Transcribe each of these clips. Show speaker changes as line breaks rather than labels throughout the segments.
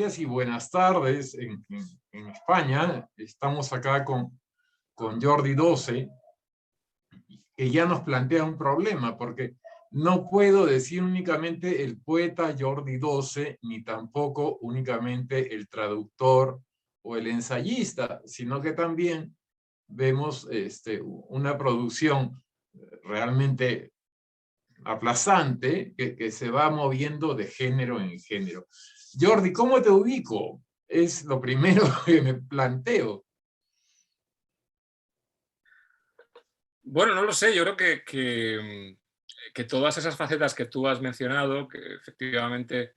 días y buenas tardes en España. Estamos acá con Jordi Doce, que ya nos plantea un problema, porque no puedo decir únicamente el poeta Jordi Doce, ni tampoco únicamente el traductor o el ensayista, sino que también vemos una producción realmente aplazante que se va moviendo de género en género. Jordi, ¿cómo te ubico? Es lo primero que me planteo.
Bueno, no lo sé, yo creo que todas esas facetas que tú has mencionado, que efectivamente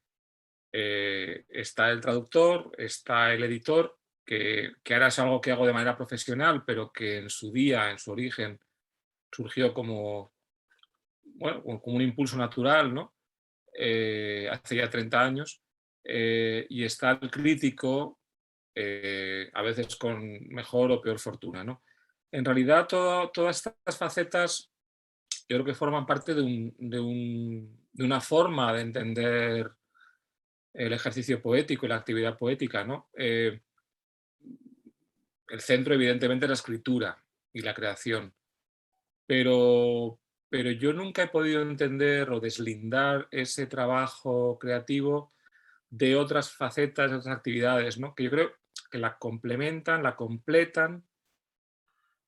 está el traductor, está el editor, que ahora es algo que hago de manera profesional, pero que en su día, en su origen, surgió como, bueno, como un impulso natural, ¿no? Hace ya 30 años. Y está el crítico, a veces con mejor o peor fortuna, ¿no? En realidad, todas estas facetas yo creo que forman parte de una forma de entender el ejercicio poético y la actividad poética, ¿no? El centro, evidentemente, es la escritura y la creación, pero, pero yo nunca he podido entender o deslindar ese trabajo creativo de otras facetas, de otras actividades, ¿no? Que yo creo que la complementan, la completan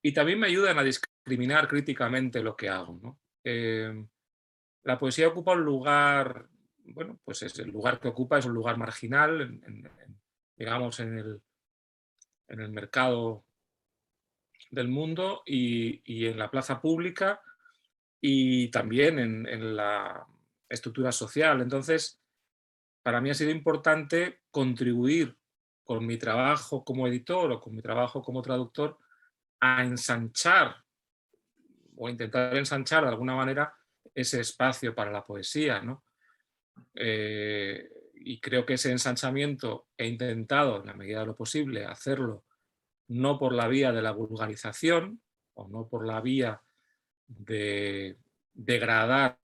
y también me ayudan a discriminar críticamente lo que hago, ¿no? La poesía ocupa un lugar, bueno, pues es el lugar que ocupa es un lugar marginal, digamos, en el mercado del mundo y en la plaza pública y también en la estructura social. Entonces, para mí ha sido importante contribuir con mi trabajo como editor o con mi trabajo como traductor a ensanchar o intentar ensanchar de alguna manera ese espacio para la poesía, ¿no? Y creo que ese ensanchamiento he intentado, en la medida de lo posible, hacerlo no por la vía de la vulgarización o no por la vía de degradar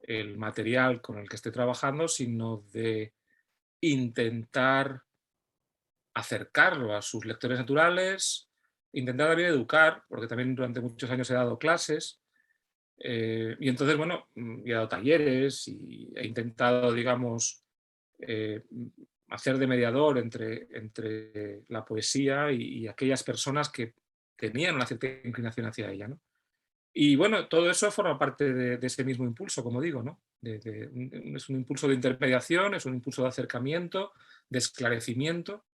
el material con el que estoy trabajando, sino de intentar acercarlo a sus lectores naturales, intentar también educar, porque también durante muchos años he dado clases, y entonces, bueno, he dado talleres y he intentado, digamos, eh, hacer de mediador entre la poesía y aquellas personas que tenían una cierta inclinación hacia ella, ¿no? Y bueno, todo eso forma parte de ese mismo impulso, como digo, ¿no? Es un impulso de intermediación, es un impulso de acercamiento, de esclarecimiento,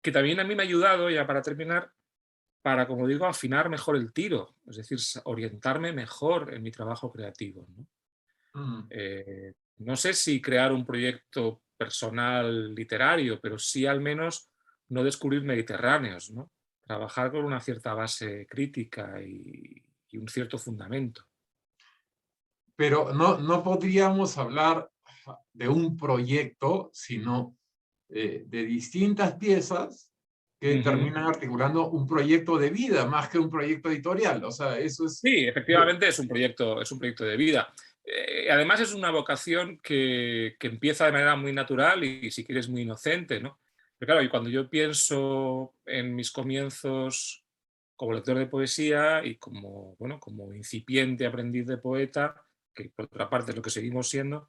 que también a mí me ha ayudado, ya para terminar, para, como digo, afinar mejor el tiro, es decir, orientarme mejor en mi trabajo creativo, ¿no?
Mm.
No sé si crear un proyecto personal literario, pero sí al menos no descubrir mediterráneos, ¿no? Trabajar con una cierta base crítica y un cierto fundamento.
Pero no podríamos hablar de un proyecto, sino de distintas piezas que
Ujú.
terminan articulando un proyecto de vida más que un proyecto editorial. O sea, eso es...
Sí, efectivamente es un proyecto de vida. Además es una vocación que empieza de manera muy natural y si quieres muy inocente, ¿no? Pero claro, y cuando yo pienso en mis comienzos como lector de poesía y como, bueno, como incipiente aprendiz de poeta, que por otra parte es lo que seguimos siendo,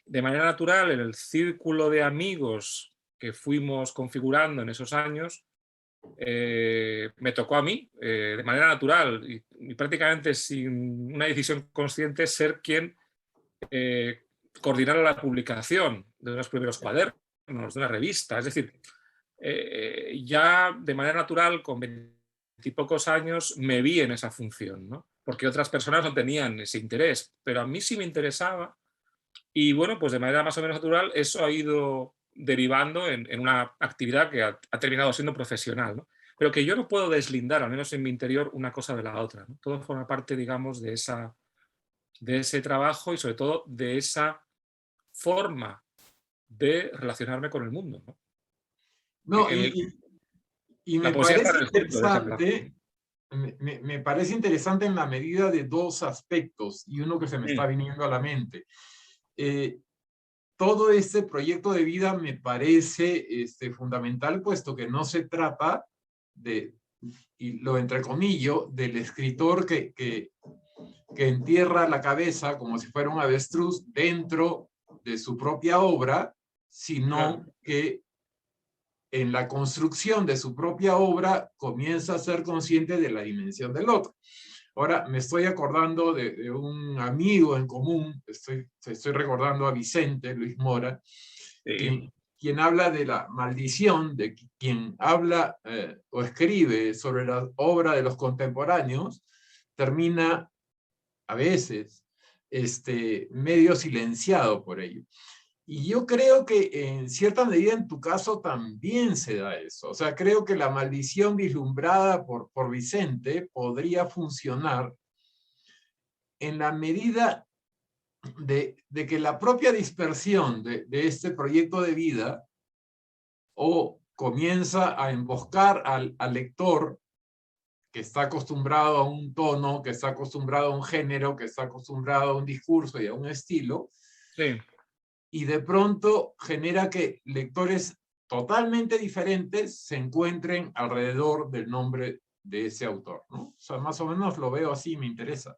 de manera natural en el círculo de amigos que fuimos configurando en esos años, me tocó a mí, de manera natural y prácticamente sin una decisión consciente, ser quien eh, coordinara la publicación de unos primeros cuadernos, de una revista. Es decir, ya de manera natural, con 20 años, me vi en esa función, ¿no? Porque otras personas no tenían ese interés, pero a mí sí me interesaba y bueno, pues de manera más o menos natural eso ha ido derivando en una actividad que ha terminado siendo profesional, ¿no? Pero que yo no puedo deslindar, al menos en mi interior, una cosa de la otra, ¿no? Todo forma parte, digamos, de ese trabajo y sobre todo de esa forma de relacionarme con el mundo, ¿no?
No,
En el-
y
la
me
poesía está
parece
en el centro de esa relación.
interesante, me parece interesante en la medida de dos aspectos, y uno que se me está
Mm,
viniendo a la mente. Eh, todo este proyecto de vida me parece fundamental, puesto que no se trata de, y lo entrecomillo, del escritor que entierra la cabeza como si fuera un avestruz dentro de su propia obra, sino que en la construcción de su propia obra comienza a ser consciente de la dimensión del otro. Ahora me estoy acordando de un amigo en común, estoy recordando a Vicente Luis Mora,
Sí.
quien habla de la maldición de quien habla o escribe sobre la obra de los contemporáneos, termina a veces medio silenciado por ello. Y yo creo que en cierta medida en tu caso también se da eso. O sea, creo que la maldición vislumbrada por Vicente podría funcionar en la medida de que la propia dispersión de este proyecto de vida o comienza a emboscar al lector que está acostumbrado a un tono, que está acostumbrado a un género, que está acostumbrado a un discurso y a un estilo,
Sí.
y de pronto genera que lectores totalmente diferentes se encuentren alrededor del nombre de ese autor, ¿no? O sea, más o menos lo veo así, me interesa.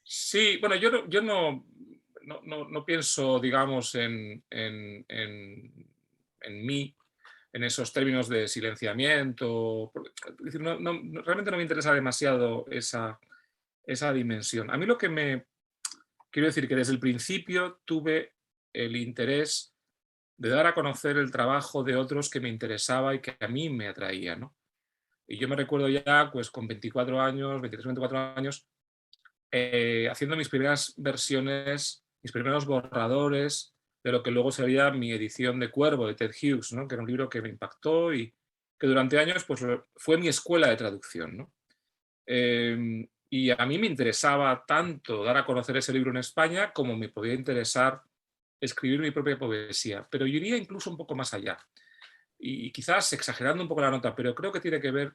Sí, bueno, yo no pienso, digamos, en mí, en esos términos de silenciamiento. Realmente no me interesa demasiado esa dimensión. A mí lo que quiero decir que desde el principio tuve el interés de dar a conocer el trabajo de otros que me interesaba y que a mí me atraía, ¿no? Y yo me recuerdo ya, pues con 24 años, 23, 24 años, haciendo mis primeras versiones, mis primeros borradores de lo que luego sería mi edición de Cuervo de Ted Hughes, ¿no? Que era un libro que me impactó y que durante años pues, fue mi escuela de traducción, ¿no? Y a mí me interesaba tanto dar a conocer ese libro en España como me podía interesar escribir mi propia poesía, pero yo iría incluso un poco más allá. Y quizás exagerando un poco la nota, pero creo que tiene que ver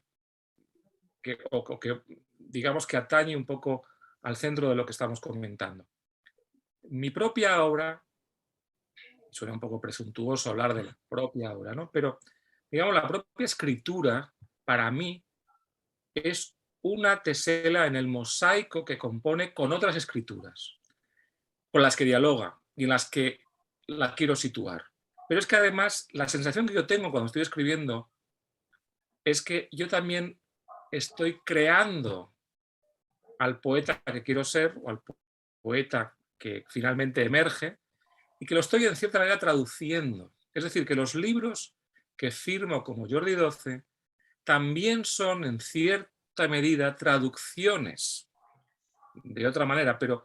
o que digamos que atañe un poco al centro de lo que estamos comentando. Mi propia obra, suena un poco presuntuoso hablar de la propia obra, ¿no? Pero digamos, la propia escritura para mí es una tesela en el mosaico que compone con otras escrituras, con las que dialoga y en las que la quiero situar. Pero es que además la sensación que yo tengo cuando estoy escribiendo es que yo también estoy creando al poeta que quiero ser o al poeta que finalmente emerge y que lo estoy en cierta manera traduciendo. Es decir, que los libros que firmo como Jordi XII también son en cierta medida traducciones de otra manera, pero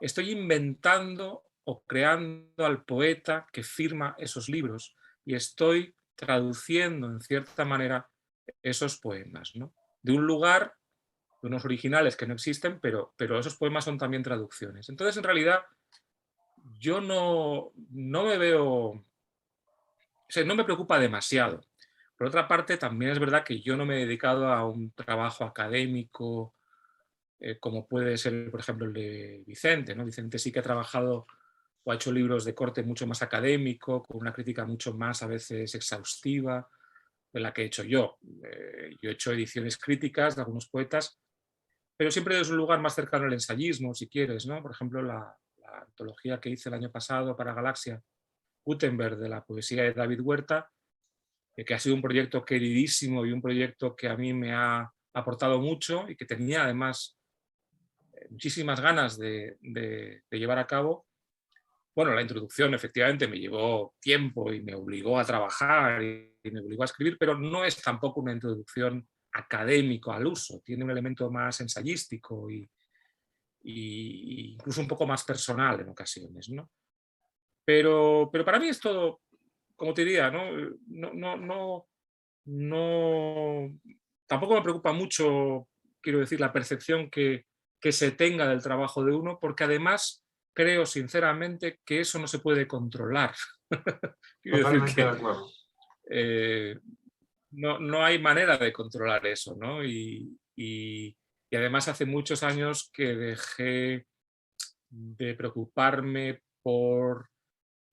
estoy inventando o creando al poeta que firma esos libros y estoy traduciendo en cierta manera esos poemas, ¿no? De un lugar, de unos originales que no existen, pero esos poemas son también traducciones. Entonces, en realidad, yo no me veo, o sea, no me preocupa demasiado. Por otra parte, también es verdad que yo no me he dedicado a un trabajo académico como puede ser, por ejemplo, el de Vicente, ¿no? Vicente sí que ha trabajado o ha hecho libros de corte mucho más académico, con una crítica mucho más a veces exhaustiva de la que he hecho yo. Yo he hecho ediciones críticas de algunos poetas, pero siempre desde un lugar más cercano al ensayismo, si quieres, ¿no? Por ejemplo, la antología que hice el año pasado para Galaxia, Gutenberg, de la poesía de David Huerta, que ha sido un proyecto queridísimo y un proyecto que a mí me ha aportado mucho y que tenía además muchísimas ganas de llevar a cabo. Bueno, la introducción efectivamente me llevó tiempo y me obligó a trabajar y me obligó a escribir, pero no es tampoco una introducción académico al uso, tiene un elemento más ensayístico y incluso un poco más personal en ocasiones, ¿no? Pero para mí es todo, como te diría, ¿no? No, tampoco me preocupa mucho, quiero decir, la percepción que se tenga del trabajo de uno, porque además creo sinceramente que eso no se puede controlar. Quiero decir
Totalmente de
que
acuerdo.
eh, no hay manera de controlar eso, ¿no? Y además hace muchos años que dejé de preocuparme por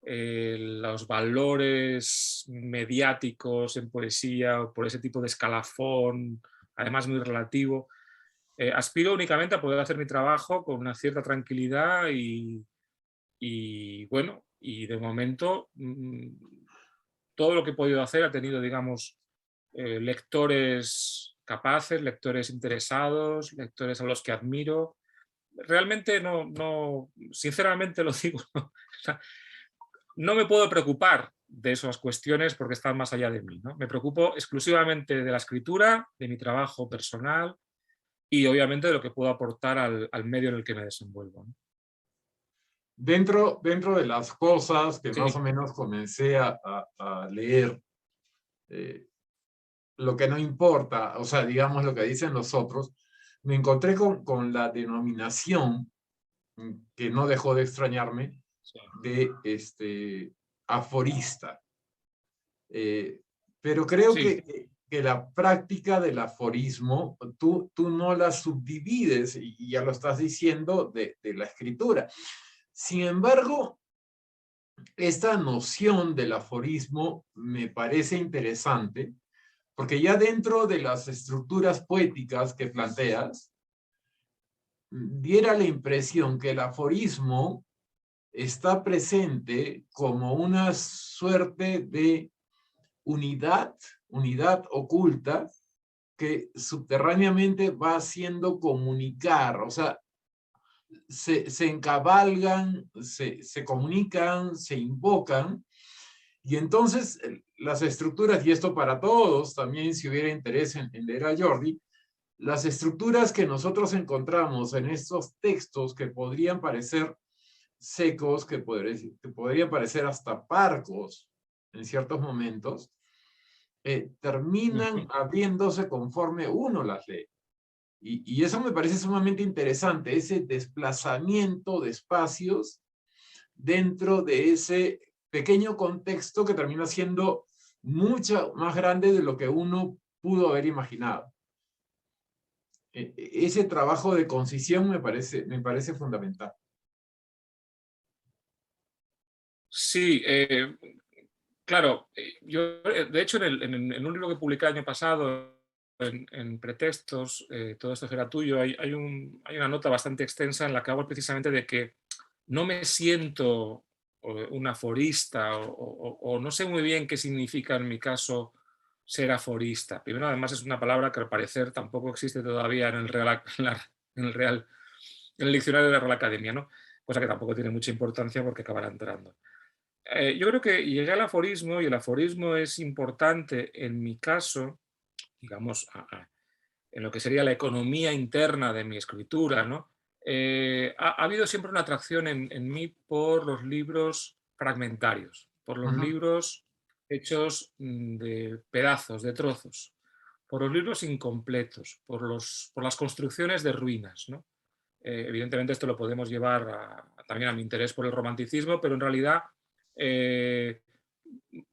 los valores mediáticos en poesía o por ese tipo de escalafón, además muy relativo. Aspiro únicamente a poder hacer mi trabajo con una cierta tranquilidad y bueno, y de momento todo lo que he podido hacer ha tenido, digamos, lectores capaces, lectores interesados, lectores a los que admiro. Realmente sinceramente lo digo, o sea, no me puedo preocupar de esas cuestiones porque están más allá de mí, ¿no? Me preocupo exclusivamente de la escritura, de mi trabajo personal y obviamente de lo que puedo aportar al medio en el que me desenvuelvo, ¿no?
Dentro de las cosas que más
Sí,
o menos comencé a leer, lo que no importa, o sea, digamos lo que dicen los otros, me encontré con la denominación, que no dejó de extrañarme,
sí.
de aforista. Pero creo
Sí,
que la práctica del aforismo, tú no la subdivides, y ya lo estás diciendo, de la escritura. Sin embargo, esta noción del aforismo me parece interesante, porque ya dentro de las estructuras poéticas que planteas, diera la impresión que el aforismo está presente como una suerte de unidad oculta que subterráneamente va haciendo comunicar, o sea, se encabalgan, se comunican, se invocan, y entonces las estructuras, y esto para todos, también si hubiera interés en leer a Jordi, las estructuras que nosotros encontramos en estos textos que podrían parecer secos, que podrían parecer hasta parcos en ciertos momentos, terminan abriéndose conforme uno las lee. Y eso me parece sumamente interesante, ese desplazamiento de espacios dentro de ese pequeño contexto que termina siendo mucho más grande de lo que uno pudo haber imaginado. Ese trabajo de concisión me parece fundamental.
sí, claro, yo de hecho en un libro que publiqué el año pasado, en Pretextos, todo esto será tuyo, hay una nota bastante extensa en la que hablo precisamente de que no me siento un aforista o no sé muy bien qué significa en mi caso ser aforista. Primero, además, es una palabra que al parecer tampoco existe todavía en el en el diccionario de la Real Academia, ¿no? Cosa que tampoco tiene mucha importancia porque acabará entrando. Yo creo que llegué al aforismo y el aforismo es importante en mi caso, digamos, en lo que sería la economía interna de mi escritura, ¿no? Ha habido siempre una atracción en mí por los libros fragmentarios, por los
Ujú.
libros hechos de pedazos, de trozos, por los libros incompletos, por las construcciones de ruinas, ¿no? Evidentemente esto lo podemos llevar también a mi interés por el romanticismo, pero en realidad eh,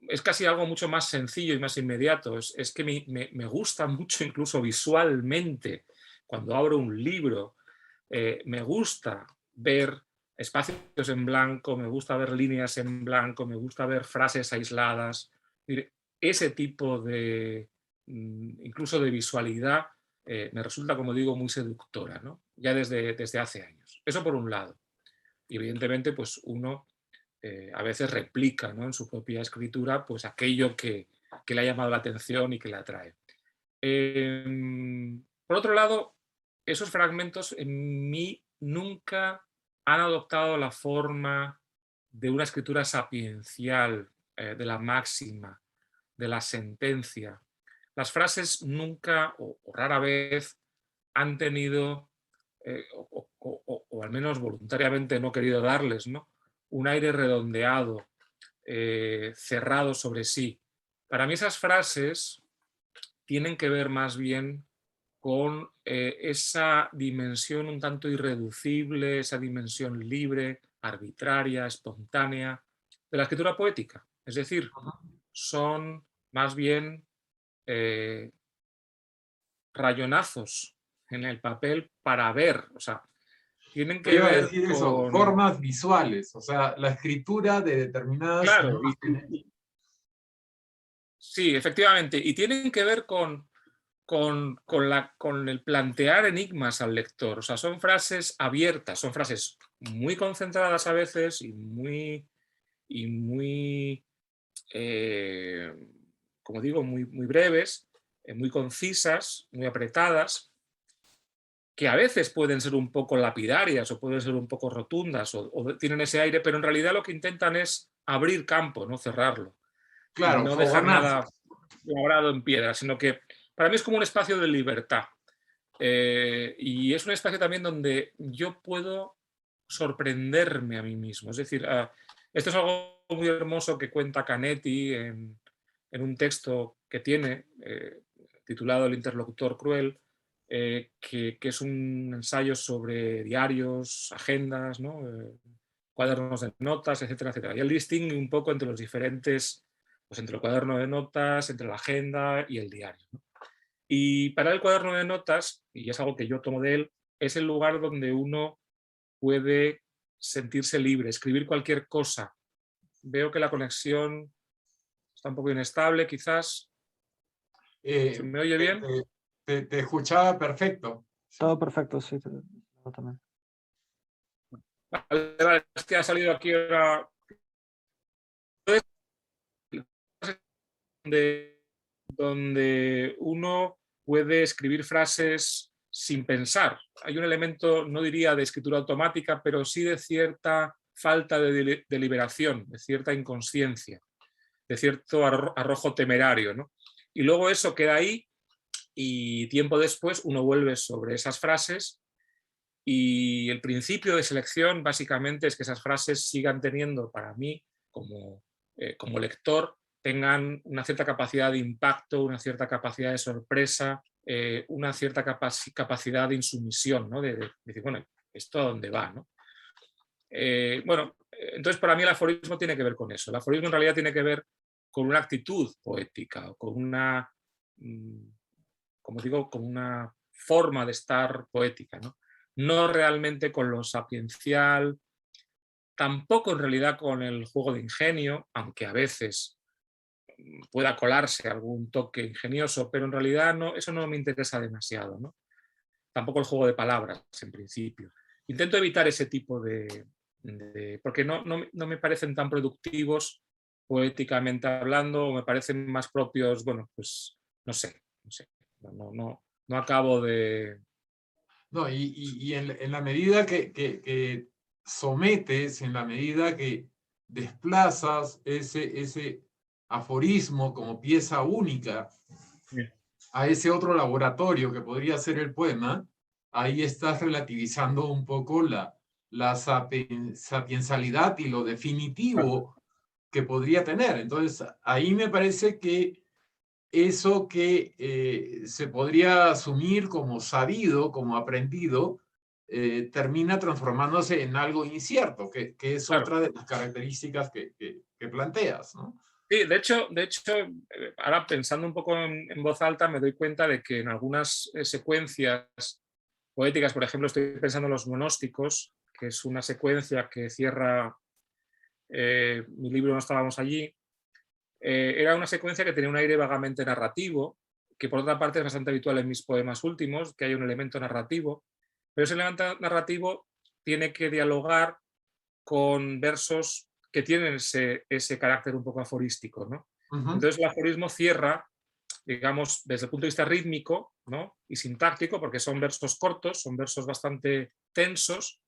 es casi algo mucho más sencillo y más inmediato. Es que me gusta mucho incluso visualmente cuando abro un libro. Me gusta ver espacios en blanco, me gusta ver líneas en blanco, me gusta ver frases aisladas. Ese tipo de, incluso de visualidad, me resulta, como digo, muy seductora, ¿no? Ya desde hace años. Eso por un lado. Y evidentemente, pues uno a veces replica, ¿no?, en su propia escritura pues aquello que le ha llamado la atención y que le atrae. Por otro lado, esos fragmentos en mí nunca han adoptado la forma de una escritura sapiencial, de la máxima, de la sentencia. Las frases nunca o rara vez han tenido, o al menos voluntariamente no he querido darles, ¿no?, un aire redondeado, cerrado sobre sí. Para mí esas frases tienen que ver más bien con esa dimensión un tanto irreducible, esa dimensión libre, arbitraria, espontánea de la escritura poética. Es decir, son más bien eh, rayonazos en el papel para ver. O sea, tienen
Te
que
iba a
ver
decir eso,
con...
formas visuales, o sea, la escritura de determinadas
Claro,
imágenes.
sí, efectivamente, y tienen que ver con el plantear enigmas al lector. O sea, son frases abiertas, son frases muy concentradas a veces y muy como digo, muy breves, muy concisas, muy apretadas, que a veces pueden ser un poco lapidarias o pueden ser un poco rotundas o tienen ese aire, pero en realidad lo que intentan es abrir campo, no cerrarlo, y
Claro,
no dejar nada
fogonazos.
labrado en piedra, sino que para mí es como un espacio de libertad. Y es un espacio también donde yo puedo sorprenderme a mí mismo. Es decir, esto es algo muy hermoso que cuenta Canetti en un texto que tiene, titulado El interlocutor cruel, que es un ensayo sobre diarios, agendas, ¿no? Cuadernos de notas, etcétera, etcétera. Y él distingue un poco entre los diferentes, pues entre el cuaderno de notas, entre la agenda y el diario, ¿no? Y para el cuaderno de notas, y es algo que yo tomo de él, es el lugar donde uno puede sentirse libre, escribir cualquier cosa. Veo que la conexión está un poco inestable, quizás. ¿Se
Eh,
me oye
te,
bien?
te- te escuchaba perfecto.
Todo perfecto, sí, yo también.
Vale, vale, es que ha salido aquí ahora donde, donde uno puede escribir frases sin pensar. Hay un elemento, no diría de escritura automática, pero sí de cierta falta de deliberación, de cierta inconsciencia, de cierto arrojo temerario, ¿no? Y luego eso queda ahí y tiempo después uno vuelve sobre esas frases y el principio de selección básicamente es que esas frases sigan teniendo para mí como lector, tengan una cierta capacidad de impacto, una cierta capacidad de sorpresa, una cierta capacidad de insumisión, ¿no? De decir, bueno, ¿esto a dónde va? ¿No? Entonces para mí el aforismo tiene que ver con eso. El aforismo en realidad tiene que ver con una actitud poética, o con una, como digo, con una forma de estar poética, ¿no? No realmente con lo sapiencial, tampoco en realidad con el juego de ingenio, aunque a veces pueda colarse algún toque ingenioso, pero en realidad no, eso no me interesa demasiado, ¿no? Tampoco el juego de palabras, en principio. Intento evitar ese tipo porque no me parecen tan productivos poéticamente hablando, o me parecen más propios, bueno, pues no sé, no acabo de...
No, y en la medida que sometes, en la medida que desplazas ese aforismo como pieza única a ese otro laboratorio que podría ser el poema, ahí estás relativizando un poco la sapiensalidad y lo definitivo que podría tener. Entonces, ahí me parece que eso que se podría asumir como sabido, como aprendido, termina transformándose en algo incierto, que es
Claro.
otra de las características que planteas, ¿no?
Sí, de hecho, ahora pensando un poco en voz alta, me doy cuenta de que en algunas secuencias poéticas, por ejemplo, estoy pensando en los monósticos, que es una secuencia que cierra mi libro No estábamos allí. Era una secuencia que tenía un aire vagamente narrativo, que por otra parte es bastante habitual en mis poemas últimos, que hay un elemento narrativo, pero ese elemento narrativo tiene que dialogar con versos que tienen ese carácter un poco aforístico, ¿no?
Ujú.
Entonces el aforismo cierra, digamos, desde el punto de vista rítmico, ¿no? Y sintáctico, porque son versos cortos, son versos bastante tensos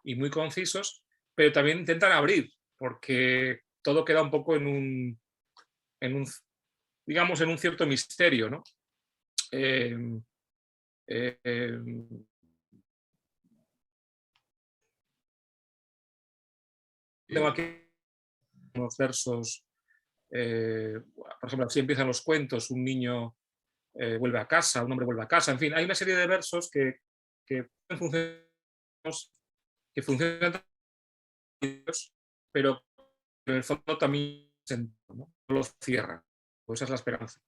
y muy concisos, pero también intentan abrir, porque todo queda un poco en un digamos, en un cierto misterio, ¿no? Eh, eh, eh, tengo
Eh,
aquí unos versos, por ejemplo, así empiezan los cuentos, un niño vuelve a casa, un hombre vuelve a casa, en fin, hay una serie de versos que funcionan, que funcionan, pero en el fondo también ¿no? Lo cierran. Pues esa es la esperanza.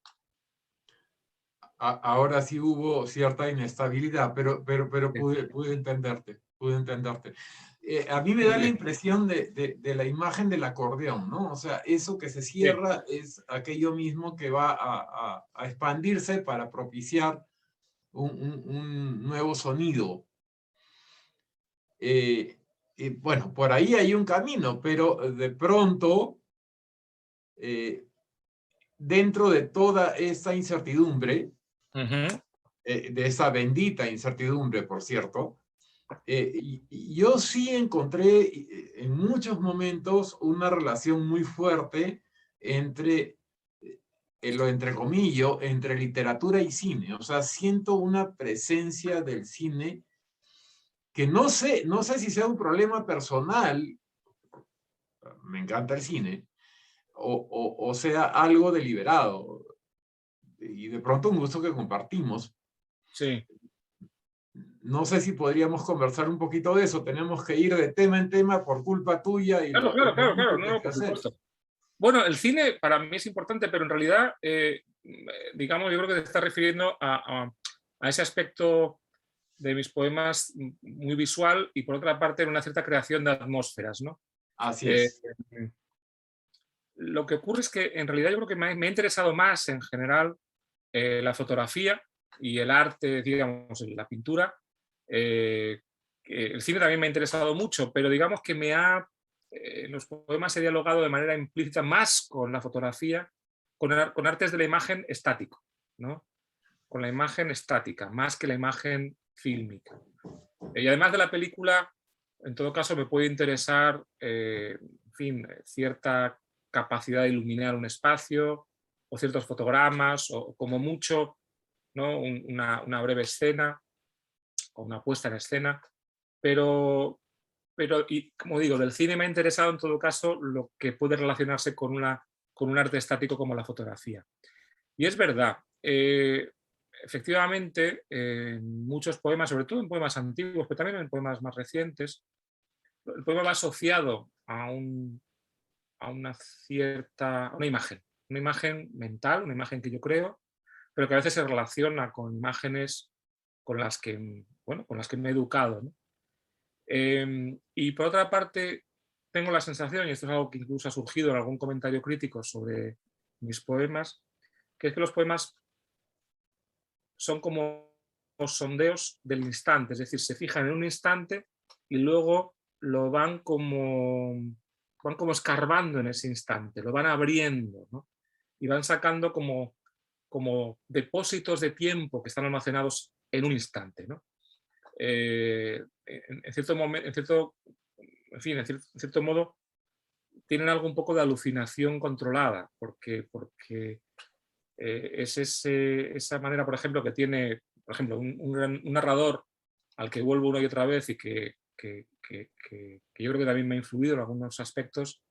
ahora sí hubo cierta inestabilidad, pero
Sí.
pude entenderte. pude entenderte. A mí me da la impresión de la imagen del acordeón, ¿no? O sea, eso que se cierra es aquello mismo que va a expandirse para propiciar un nuevo sonido. Bueno, por ahí hay un camino, pero de pronto, dentro de toda esta incertidumbre, de esa bendita incertidumbre, por cierto, yo sí encontré en muchos momentos una relación muy fuerte entre, lo entrecomillo, entre literatura y cine. O sea, siento una presencia del cine que no sé si sea un problema personal, me encanta el cine, o sea algo deliberado, y de pronto un gusto que compartimos.
Sí.
No sé si podríamos conversar un poquito de eso. Tenemos que ir de tema en tema por culpa tuya y
Claro,
que hay
no,
que
por
hacer.
supuesto. Bueno, el cine para mí es importante, pero en realidad, digamos, yo creo que te estás refiriendo a ese aspecto de mis poemas muy visual y por otra parte una cierta creación de atmósferas, ¿no?
Así
Eh,
es.
lo que ocurre es que en realidad yo creo que me ha interesado más en general la fotografía y el arte, digamos, la pintura. El cine también me ha interesado mucho, pero digamos que los poemas he dialogado de manera implícita más con la fotografía, con artes de la imagen estático, ¿no? Con la imagen estática, más que la imagen fílmica. Y además de la película, en todo caso me puede interesar, en fin, cierta capacidad de iluminar un espacio, o ciertos fotogramas, o como mucho, ¿no? Una breve escena, o una puesta en escena, pero, y como digo, del cine me ha interesado en todo caso lo que puede relacionarse con un arte estático como la fotografía. Y es verdad, efectivamente, en muchos poemas, sobre todo en poemas antiguos, pero también en poemas más recientes, el poema va asociado a una imagen mental, una imagen que yo creo, pero que a veces se relaciona con imágenes con las que, bueno, con las que me he educado, ¿no? Y por otra parte, tengo la sensación, y esto es algo que incluso ha surgido en algún comentario crítico sobre mis poemas, que es que los poemas son como los sondeos del instante, es decir, se fijan en un instante y luego lo van como escarbando en ese instante, lo van abriendo, ¿no? Y van sacando como depósitos de tiempo que están almacenados en un instante, ¿no? En cierto momento, en cierto modo, tienen algo un poco de alucinación controlada, porque es esa manera, por ejemplo, que tiene, por ejemplo, un narrador al que vuelvo una y otra vez y que yo creo que también me ha influido en algunos aspectos.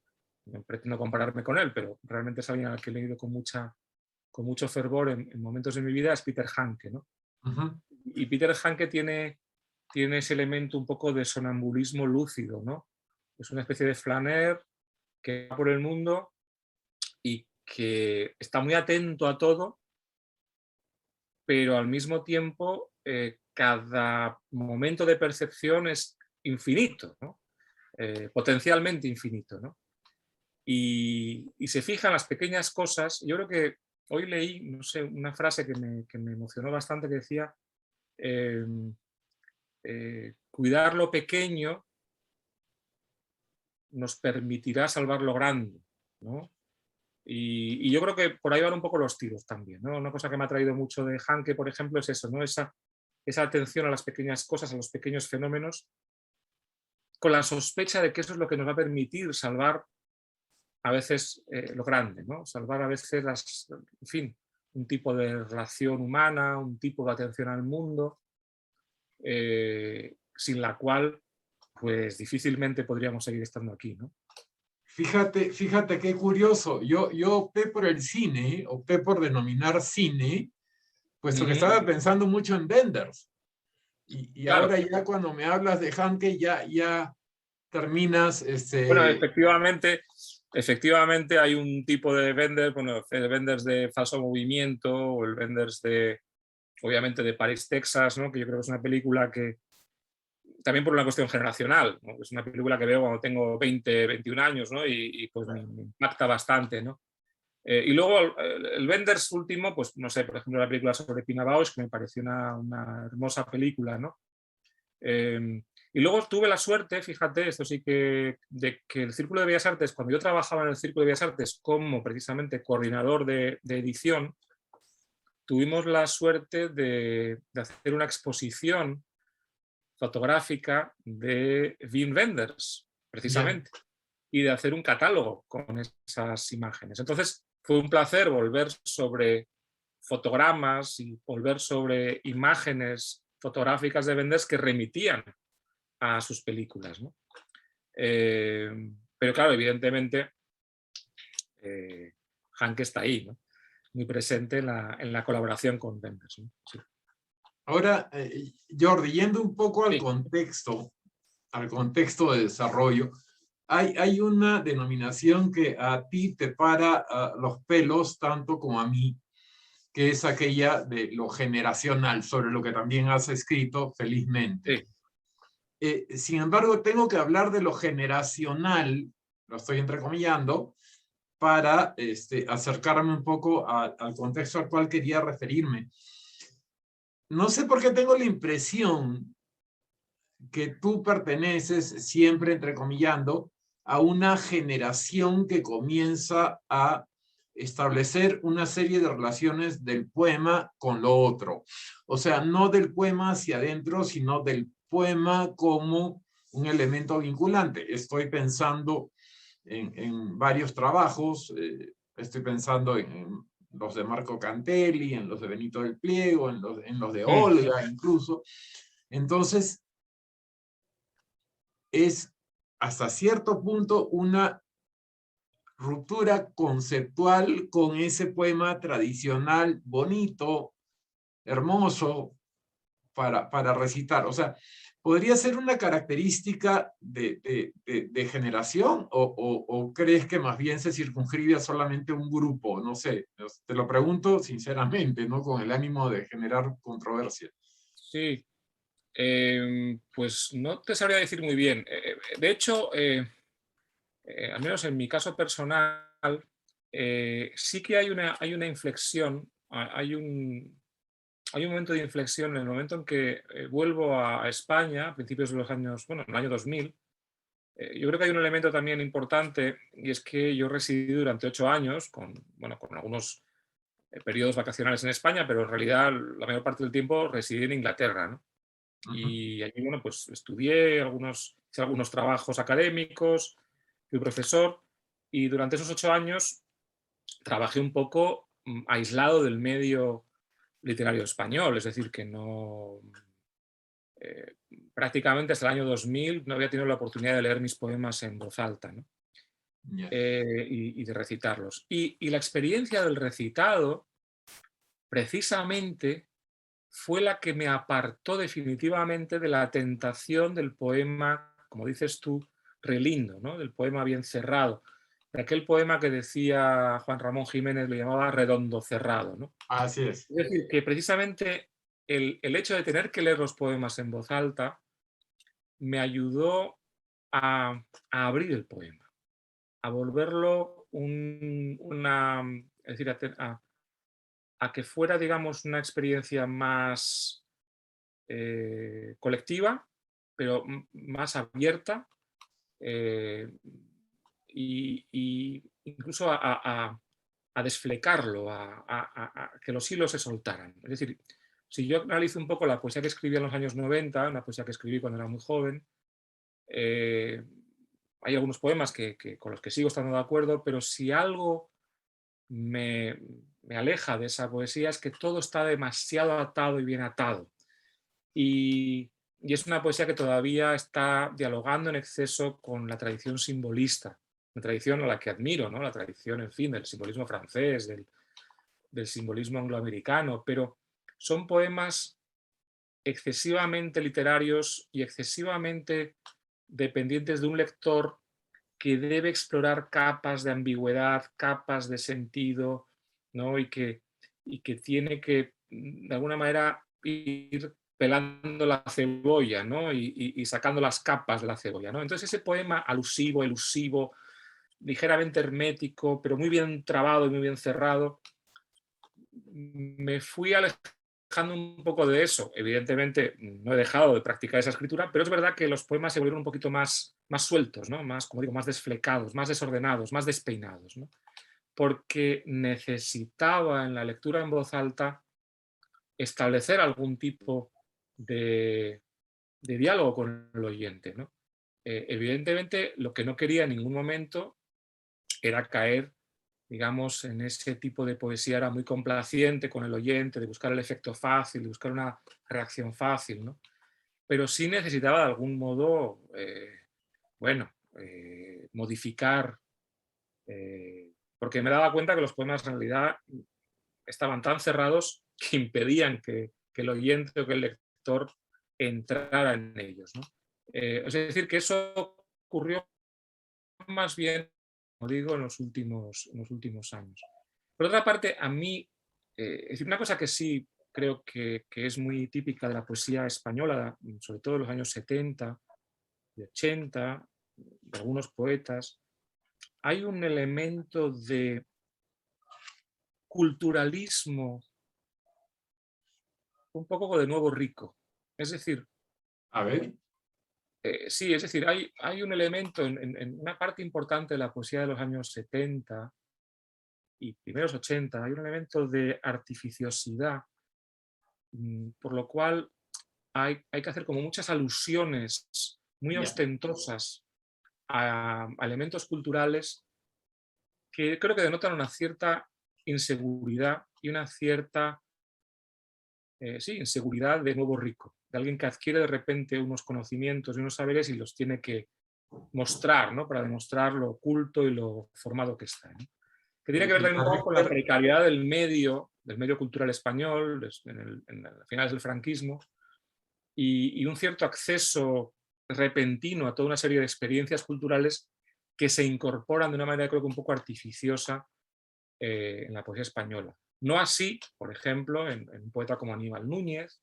No pretendo compararme con él, pero realmente es alguien al que he leído con mucho fervor en momentos de mi vida, es Peter Handke, ¿no?
Uh-huh.
Y Peter Handke tiene ese elemento un poco de sonambulismo lúcido, ¿no? Es una especie de flaner que va por el mundo y que está muy atento a todo, pero al mismo tiempo cada momento de percepción es infinito, ¿no? Potencialmente infinito, ¿no? Y se fija en las pequeñas cosas. Yo creo que hoy leí, no sé, una frase que me emocionó bastante, que decía, cuidar lo pequeño nos permitirá salvar lo grande, ¿no? Y yo creo que por ahí van un poco los tiros también, ¿no? Una cosa que me ha traído mucho de Handke, por ejemplo, es eso, ¿no? Esa atención a las pequeñas cosas, a los pequeños fenómenos, con la sospecha de que eso es lo que nos va a permitir salvar a veces lo grande, ¿no? Salvar a veces, en fin, un tipo de relación humana, un tipo de atención al mundo, sin la cual pues difícilmente podríamos seguir estando aquí, ¿no?
Fíjate qué curioso. Yo opté por el cine, opté por denominar cine, puesto que estaba pensando mucho en Wenders. Y
Claro.
ahora ya cuando me hablas de Handke ya terminas...
Bueno, efectivamente hay un tipo de Wenders, bueno, el Wenders de falso movimiento o el Wenders obviamente de París, Texas, ¿no? Que yo creo que es una película que también por una cuestión generacional, ¿no? Es una película que veo cuando tengo 20, 21 años, ¿no? Y pues me impacta bastante, ¿no? Y luego el Wenders último, pues no sé, por ejemplo, la película sobre Pina Bausch, que me pareció una hermosa película, ¿no? Y luego tuve la suerte, fíjate, esto sí que, de que el Círculo de Bellas Artes, cuando yo trabajaba en el Círculo de Bellas Artes como precisamente coordinador de edición, tuvimos la suerte de hacer una exposición fotográfica de Wim Wenders, precisamente, y de hacer un catálogo con esas imágenes. Entonces fue un placer volver sobre fotogramas y volver sobre imágenes fotográficas de Wenders que remitían a sus películas, ¿no? Pero claro, evidentemente, Hanke está ahí, ¿no? Muy presente en la colaboración con Wenders, ¿no? Sí.
Ahora, Jordi, yendo un poco
Sí.
al contexto de desarrollo, hay una denominación que a ti te para los pelos tanto como a mí, que es aquella de lo generacional, sobre lo que también has escrito, felizmente.
Sí.
Sin embargo, tengo que hablar de lo generacional, lo estoy entrecomillando, para acercarme un poco al contexto al cual quería referirme. No sé por qué tengo la impresión que tú perteneces, siempre entrecomillando, a una generación que comienza a establecer una serie de relaciones del poema con lo otro. O sea, no del poema hacia adentro, sino del poema como un elemento vinculante. Estoy pensando en varios trabajos, estoy pensando en los de Marco Cantelli, en los de Benito del Pliego, en los de Olga incluso. Entonces, es hasta cierto punto una ruptura conceptual con ese poema tradicional, bonito, hermoso, para recitar. O sea, ¿podría ser una característica de generación o crees que más bien se circunscribe a solamente un grupo? No sé, te lo pregunto sinceramente, ¿no? Con el ánimo de generar controversia.
Sí. Pues no te sabría decir muy bien. De hecho, al menos en mi caso personal, sí que hay una inflexión, hay un momento de inflexión en el momento en que vuelvo a España, a principios de los años, bueno, en el año 2000. Yo creo que hay un elemento también importante y es que yo residí durante 8 años, bueno, con algunos periodos vacacionales en España, pero en realidad la mayor parte del tiempo residí en Inglaterra, ¿no? Y allí, bueno, pues estudié, hice algunos trabajos académicos, fui profesor y durante esos 8 años trabajé un poco aislado del medio literario español, es decir, que no, eh, prácticamente hasta el año 2000 no había tenido la oportunidad de leer mis poemas en voz alta, ¿no?
Yeah.
Y de recitarlos. Y la experiencia del recitado, precisamente, fue la que me apartó definitivamente de la tentación del poema, como dices tú, relindo, ¿no? Del poema bien cerrado, de aquel poema que decía Juan Ramón Jiménez, lo llamaba redondo cerrado, ¿no?
Así es.
Es decir, que precisamente el hecho de tener que leer los poemas en voz alta me ayudó a abrir el poema, a volverlo es decir, a que fuera, digamos, una experiencia más colectiva, pero más abierta y incluso a desflecarlo, a que los hilos se soltaran. Es decir, si yo analizo un poco la poesía que escribí en los años 90, una poesía que escribí cuando era muy joven, hay algunos poemas con los que sigo estando de acuerdo, pero si algo me, me aleja de esa poesía es que todo está demasiado atado y bien atado. Y es una poesía que todavía está dialogando en exceso con la tradición simbolista, una tradición a la que admiro, ¿no? La tradición, en fin, del simbolismo francés, del simbolismo angloamericano, pero son poemas excesivamente literarios y excesivamente dependientes de un lector que debe explorar capas de ambigüedad, capas de sentido, ¿no? y que tiene que, de alguna manera, ir pelando la cebolla, ¿no? Y sacando las capas de la cebolla, ¿no? Entonces ese poema alusivo, elusivo, ligeramente hermético, pero muy bien trabado y muy bien cerrado, me fui alejando un poco de eso. Evidentemente no he dejado de practicar esa escritura, pero es verdad que los poemas se volvieron un poquito más sueltos, ¿no? Más, como digo, más desflecados, más desordenados, más despeinados, ¿no? Porque necesitaba en la lectura en voz alta establecer algún tipo de diálogo con el oyente, ¿no? Evidentemente, lo que no quería en ningún momento era caer, digamos, en ese tipo de poesía era muy complaciente con el oyente, de buscar el efecto fácil, de buscar una reacción fácil, ¿no? Pero sí necesitaba de algún modo, bueno, modificar, porque me daba cuenta que los poemas en realidad estaban tan cerrados que impedían que el oyente o que el lector entrara en ellos, ¿no? Es decir, que eso ocurrió más bien, como digo, en los últimos años. Por otra parte, a mí, es decir, una cosa que sí creo que es muy típica de la poesía española, sobre todo en los años 70 y 80, de algunos poetas, hay un elemento de culturalismo un poco de nuevo rico. Es decir,
A ver,
sí, es decir, hay un elemento en una parte importante de la poesía de los años 70 y primeros 80, hay un elemento de artificiosidad, por lo cual hay que hacer como muchas alusiones muy
ya.
ostentosas a elementos culturales que creo que denotan una cierta inseguridad y una cierta sí, inseguridad de nuevo rico, de alguien que adquiere de repente unos conocimientos y unos saberes y los tiene que mostrar, ¿no? Para demostrar lo oculto y lo formado que está, ¿no? Que tiene que ver
El
también un poco con la
carácter,
precariedad del medio cultural español, en finales del franquismo, y un cierto acceso repentino a toda una serie de experiencias culturales que se incorporan de una manera, creo que un poco artificiosa, en la poesía española. No así, por ejemplo, en un poeta como Aníbal Núñez,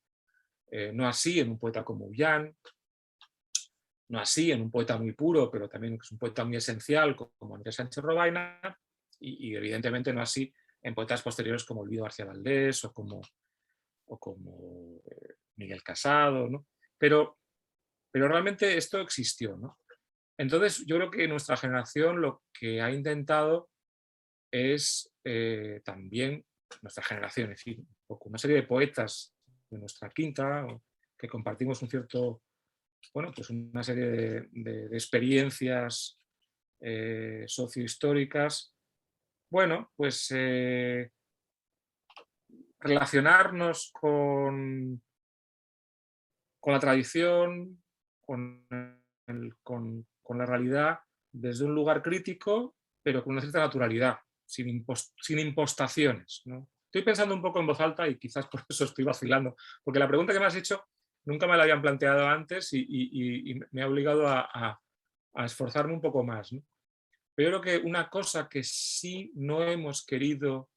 no así en un poeta como Ullán, no así en un poeta muy puro, pero también es un poeta muy esencial como Andrés Sánchez Robaina, y evidentemente no así en poetas posteriores como Olvido García Valdés o como Miguel Casado, ¿no? Pero realmente esto existió, ¿no? Entonces yo creo que nuestra generación lo que ha intentado es también, nuestra generación, es decir, una serie de poetas de nuestra quinta, que compartimos un cierto, bueno, pues una serie de experiencias sociohistóricas, bueno, pues relacionarnos con la tradición, con, con la realidad desde un lugar crítico, pero con una cierta naturalidad, sin impostaciones, ¿no? Estoy pensando un poco en voz alta y quizás por eso estoy vacilando, porque la pregunta que me has hecho nunca me la habían planteado antes y me ha obligado a esforzarme un poco más, ¿no? Pero yo creo que una cosa que sí no hemos querido,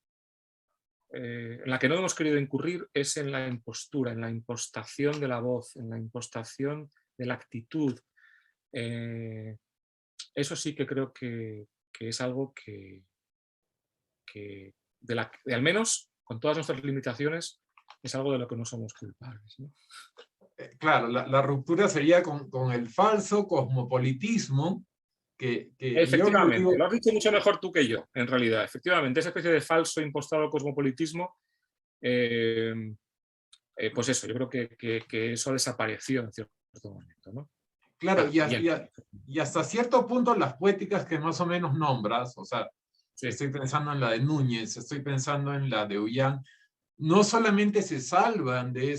en la que no hemos querido incurrir es en la impostura, en la impostación de la voz, en la impostación de la actitud. Eso sí que creo que es algo que al menos con todas nuestras limitaciones, es algo de lo que no somos culpables, ¿no?
claro, la ruptura sería con el falso cosmopolitismo que yo lo
Efectivamente,
digo,
lo has dicho mucho mejor tú que yo, en realidad. Efectivamente, esa especie de falso impostado cosmopolitismo, pues eso, yo creo que eso desapareció en cierto momento, ¿no?
claro,
Claro, bien.
y hasta cierto punto las poéticas que más o menos nombras, o sea,
Sí,
estoy pensando en la de Núñez, estoy pensando en la de Ullán, no solamente se salvan de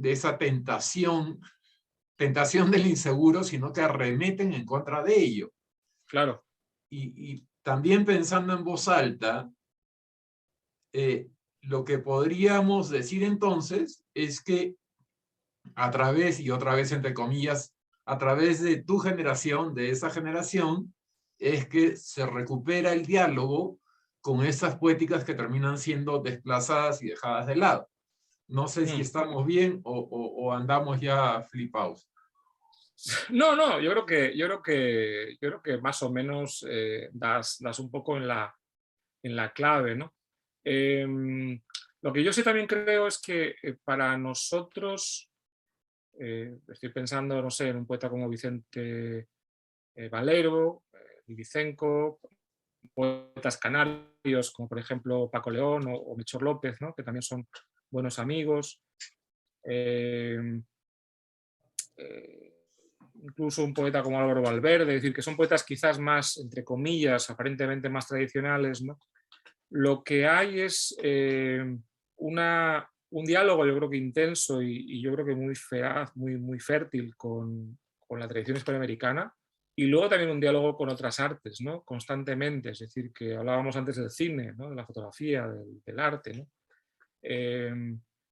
esa tentación del inseguro, sino que arremeten en contra de ello.
claro.
Y también pensando en voz alta, lo que podríamos decir entonces es que a través, y otra vez entre comillas, a través de tu generación, de esa generación, es que se recupera el diálogo con esas poéticas que terminan siendo desplazadas y dejadas de lado. No sé si estamos bien o andamos ya flipados.
No, yo creo que más o menos das un poco en la clave, ¿no? Lo que yo sí también creo es que para nosotros, estoy pensando, no sé, en un poeta como Vicente Valero, Libicenco, poetas canarios como por ejemplo Paco León o Melchor López, ¿no? Que también son buenos amigos. Eh, eh, Incluso un poeta como Álvaro Valverde, es decir, que son poetas quizás más, entre comillas, aparentemente más tradicionales, ¿no? Lo que hay es un diálogo, yo creo que intenso y yo creo que muy feraz, muy fértil con la tradición hispanoamericana, y luego también un diálogo con otras artes, ¿no? Constantemente, es decir, que hablábamos antes del cine, ¿no? De la fotografía, del arte, ¿no?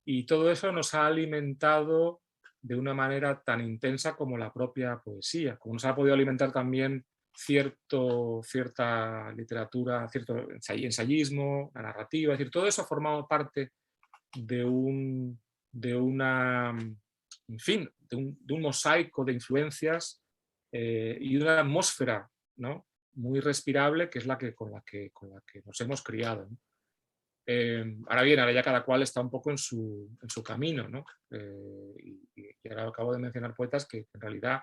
Y todo eso nos ha alimentado de una manera tan intensa como la propia poesía, como nos ha podido alimentar también cierta literatura, cierto ensayismo, la narrativa, es decir, todo eso ha formado parte de una, en fin, de un mosaico de influencias y de una atmósfera, ¿no? Muy respirable, que es con la que nos hemos criado, ¿no? Ahora bien, ahora ya cada cual está un poco en su camino, ¿no? Y ahora acabo de mencionar poetas que en realidad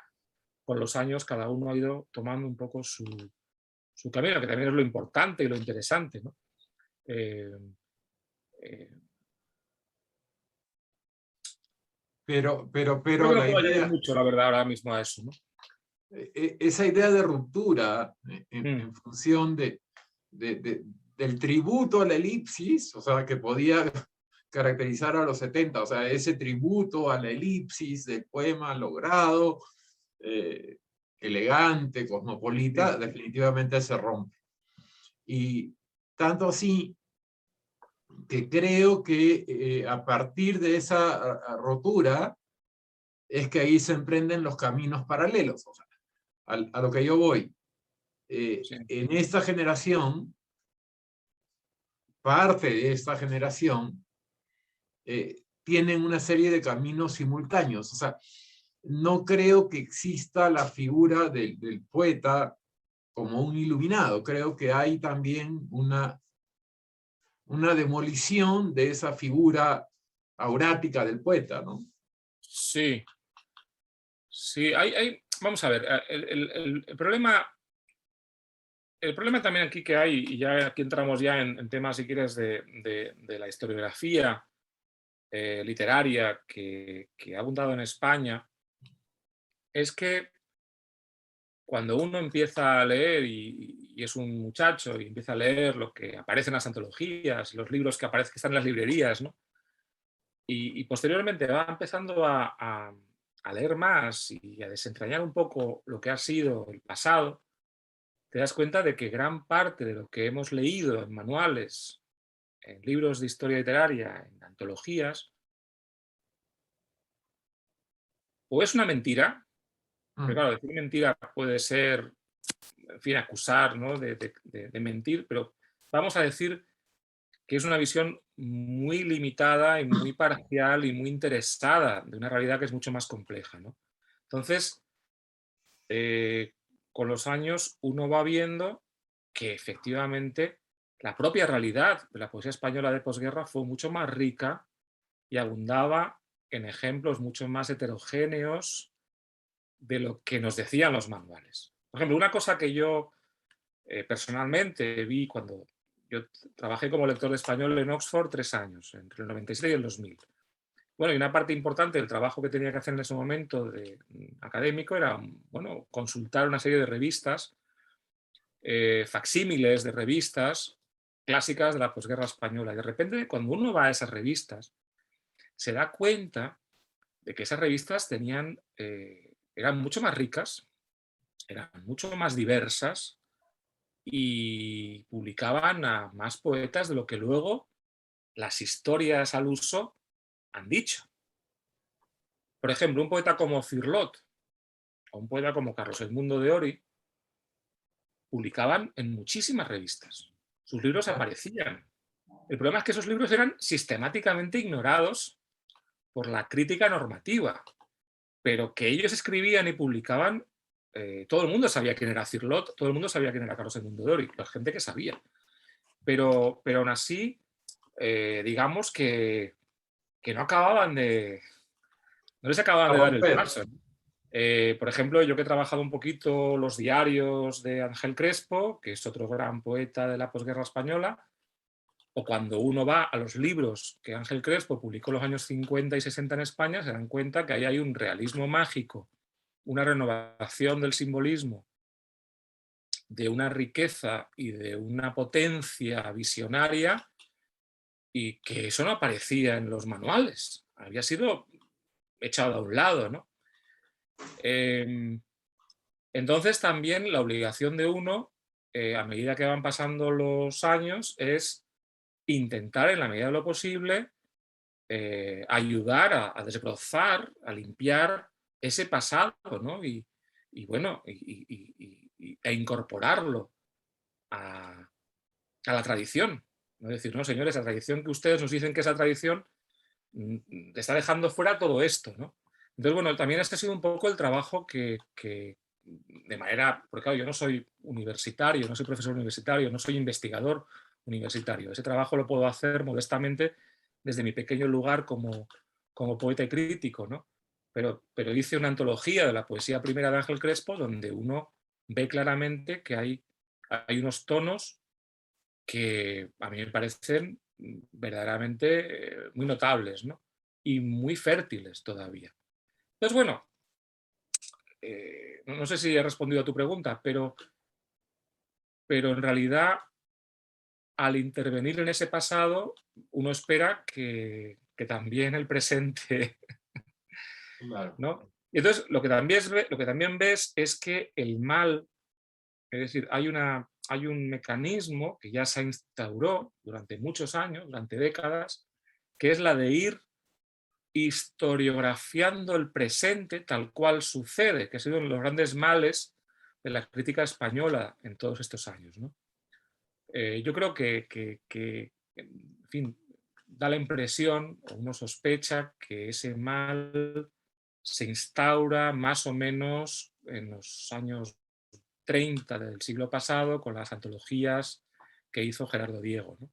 con los años cada uno ha ido tomando un poco su camino, que también es lo importante y lo interesante, ¿no? Eh, eh, Creo que no
La
puedo añadir
idea,
mucho, la verdad, ahora mismo a eso, ¿no?
esa idea de ruptura
Mm,
en función del tributo a la elipsis, o sea, que podía caracterizar a los 70, o sea, ese tributo a la elipsis del poema logrado, elegante, cosmopolita,
sí,
definitivamente se rompe. Y tanto así que creo que a partir de esa rotura es que ahí se emprenden los caminos paralelos, o sea, a lo que yo voy.
sí,
En esta generación, parte de esta generación, tienen una serie de caminos simultáneos. O sea, no creo que exista la figura del poeta como un iluminado. Creo que hay también una demolición de esa figura aurática del poeta, ¿no?
sí, sí, vamos a ver, el problema también aquí que hay, y ya aquí entramos ya en temas, si quieres, de la historiografía literaria que ha abundado en España, es que cuando uno empieza a leer y es un muchacho y empieza a leer lo que aparece en las antologías, los libros que aparecen, que están en las librerías, ¿no? Y posteriormente va empezando a leer más y a desentrañar un poco lo que ha sido el pasado, te das cuenta de que gran parte de lo que hemos leído en manuales, en libros de historia literaria, en antologías, o es una mentira, pero
Mm.
claro, decir mentira puede ser, en fin, acusar, ¿no? de mentir, pero vamos a decir que es una visión muy limitada y muy parcial y muy interesada de una realidad que es mucho más compleja, ¿no? Entonces, eh, con los años uno va viendo que efectivamente la propia realidad de la poesía española de posguerra fue mucho más rica y abundaba en ejemplos mucho más heterogéneos de lo que nos decían los manuales. Por ejemplo, una cosa que yo personalmente vi cuando yo trabajé como lector de español en Oxford 3 años, entre el 97 y el 2000. Bueno, y una parte importante del trabajo que tenía que hacer en ese momento de académico era, bueno, consultar una serie de revistas, facsímiles de revistas clásicas de la posguerra española. Y de repente, cuando uno va a esas revistas, se da cuenta de que esas revistas eran mucho más ricas, eran mucho más diversas y publicaban a más poetas de lo que luego las historias al uso han dicho. Por ejemplo, un poeta como Cirlot o un poeta como Carlos Edmundo de Ori publicaban en muchísimas revistas. Sus libros aparecían. El problema es que esos libros eran sistemáticamente ignorados por la crítica normativa, pero que ellos escribían y publicaban, todo el mundo sabía quién era Cirlot, todo el mundo sabía quién era Carlos II de Dori, la gente que sabía. Pero aún así, digamos que no acababan de... No les acababan de dar el paso. Por ejemplo, yo que he trabajado un poquito los diarios de Ángel Crespo, que es otro gran poeta de la posguerra española, o cuando uno va a los libros que Ángel Crespo publicó en los años 50 y 60 en España, se dan cuenta que ahí hay un realismo mágico, una renovación del simbolismo, de una riqueza y de una potencia visionaria, y que eso no aparecía en los manuales, había sido echado a un lado, ¿no? Entonces también la obligación de uno, a medida que van pasando los años, es intentar en la medida de lo posible ayudar a desbrozar, a limpiar ese pasado, ¿no? Y bueno, e incorporarlo a la tradición. ¿No? Es decir, no, señores, la tradición que ustedes nos dicen que es la tradición está dejando fuera todo esto, ¿no? Entonces, bueno, también este ha sido un poco el trabajo que de manera, porque claro, yo no soy universitario, no soy profesor universitario, no soy investigador universitario. Ese trabajo lo puedo hacer modestamente desde mi pequeño lugar como poeta y crítico, ¿no? Pero hice una antología de la poesía primera de Ángel Crespo donde uno ve claramente que hay unos tonos que a mí me parecen verdaderamente muy notables, ¿no? Y muy fértiles todavía. Entonces, bueno, no sé si he respondido a tu pregunta, pero en realidad, al intervenir en ese pasado, uno espera que también el presente,
Claro.
¿no? Y entonces, lo que también ves es que el mal, es decir, hay un mecanismo que ya se instauró durante muchos años, durante décadas, que es la de ir historiografiando el presente tal cual sucede, que ha sido uno de los grandes males de la crítica española en todos estos años, ¿no? Yo creo que, en fin, da la impresión, o uno sospecha, que ese mal se instaura más o menos en los años 30 del siglo pasado con las antologías que hizo Gerardo Diego, ¿no?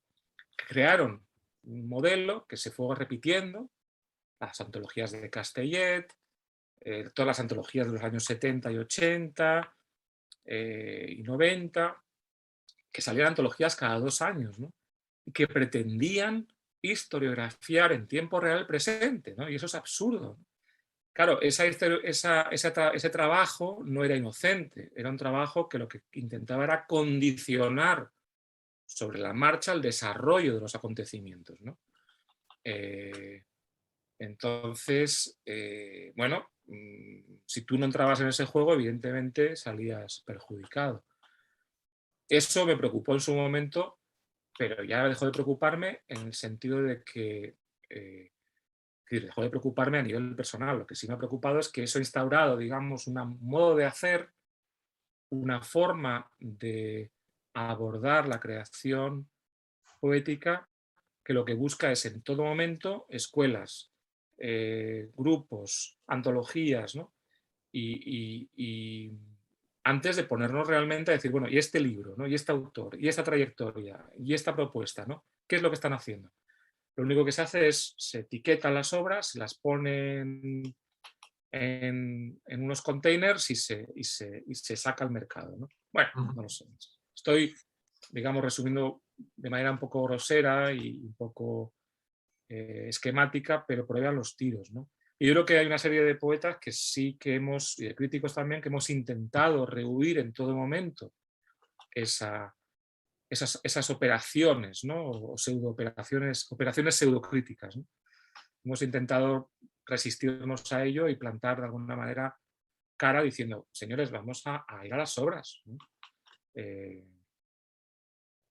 Que crearon un modelo que se fue repitiendo, las antologías de Castellet, todas las antologías de los años 70 y 80 y 90, que salían antologías cada 2 años, ¿no? Y que pretendían historiografiar en tiempo real el presente, ¿no? Y eso es absurdo, ¿no? Claro, ese trabajo no era inocente, era un trabajo que lo que intentaba era condicionar sobre la marcha el desarrollo de los acontecimientos, ¿no? Entonces, bueno, si tú no entrabas en ese juego, evidentemente salías perjudicado. Eso me preocupó en su momento, pero ya dejó de preocuparme en el sentido de que dejó de preocuparme a nivel personal. Lo que sí me ha preocupado es que eso ha instaurado, digamos, un modo de hacer, una forma de abordar la creación poética que lo que busca es en todo momento escuelas, grupos, antologías, ¿no? Y antes de ponernos realmente a decir, bueno, y este libro, ¿no? Y este autor, y esta trayectoria, y esta propuesta, ¿no? ¿Qué es lo que están haciendo? Lo único que se hace es, se etiquetan las obras, se las ponen en unos containers y se saca al mercado, ¿no? Bueno, no lo sé. Estoy, digamos, resumiendo de manera un poco grosera y un poco esquemática, pero por ahí van los tiros, ¿no? Y yo creo que hay una serie de poetas que sí que hemos, y de críticos también, que hemos intentado rehuir en todo momento esas operaciones, ¿no? O operaciones pseudocríticas, ¿no? Hemos intentado resistirnos a ello y plantar de alguna manera cara diciendo, señores, vamos a ir a las obras, ¿no?